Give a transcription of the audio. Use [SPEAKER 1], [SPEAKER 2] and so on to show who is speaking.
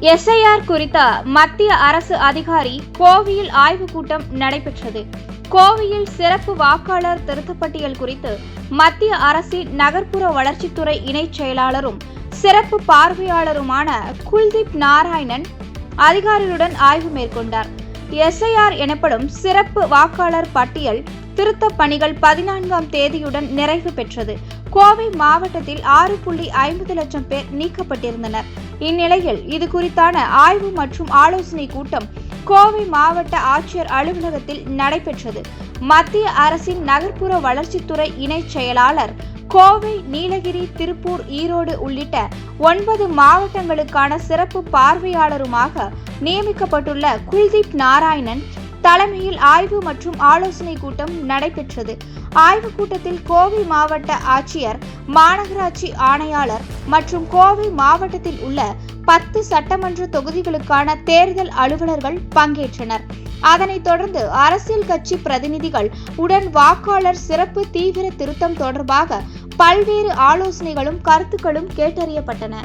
[SPEAKER 1] SIR குறித்த மத்திய அரசு அதிகாரி கோவையில் ஆய்வுக் கூட்டம் நடைபெற்றது. கோவையில் சிறப்பு வாக்காளர் திருத்தப்பட்டியல் குறித்து மத்திய அரசின் நகர்ப்புற வளர்ச்சித்துறை இணைச் செயலாளரும் சிறப்பு பார்வையாளருமான குல்தீப் நாராயணன் அதிகாரிகளுடன் ஆய்வு மேற்கொண்டார். எஸ்ஐஆர் எனப்படும் சிறப்பு வாக்காளர் பட்டியல் திருத்தப் பணிகள் 14ஆம் தேதியுடன் நிறைவு பெற்றது. கோவை மாவட்டத்தில் 6.50 லட்சம் பேர் நீக்கப்பட்டிருந்தனர். இந்நிலையில் இது குறித்தான ஆய்வு மற்றும் ஆலோசனை கூட்டம் கோவை மாவட்ட ஆட்சியர் அலுவலகத்தில் நடைபெற்றது. மத்திய அரசின் நகர்ப்புற வளர்ச்சித்துறை இணைச் செயலாளர் கோவை, நீலகிரி, திருப்பூர், ஈரோடு உள்ளிட்ட 9 மாவட்டங்களுக்கான சிறப்பு பார்வையாளருமாக நியமிக்கப்பட்டுள்ள குல்தீப் நாராயணன் தலைமையில் ஆய்வு மற்றும் ஆலோசனை கூட்டம் நடைபெற்றது. ஆய்வுக் கூட்டத்தில் கோவை மாவட்ட ஆட்சியர், மாநகராட்சி ஆணையாளர் மற்றும் கோவை மாவட்டத்தில் உள்ள 10 சட்டமன்ற தொகுதிகளுக்கான தேர்தல் அலுவலர்கள் பங்கேற்றனர். அதனைத் தொடர்ந்து அரசியல் கட்சி பிரதிநிதிகள் உடன் வாக்காளர் சிறப்பு தீவிர திருத்தம் தொடர்பாக பல்வேறு ஆலோசனைகளும் கருத்துக்களும் கேட்டறியப்பட்டன.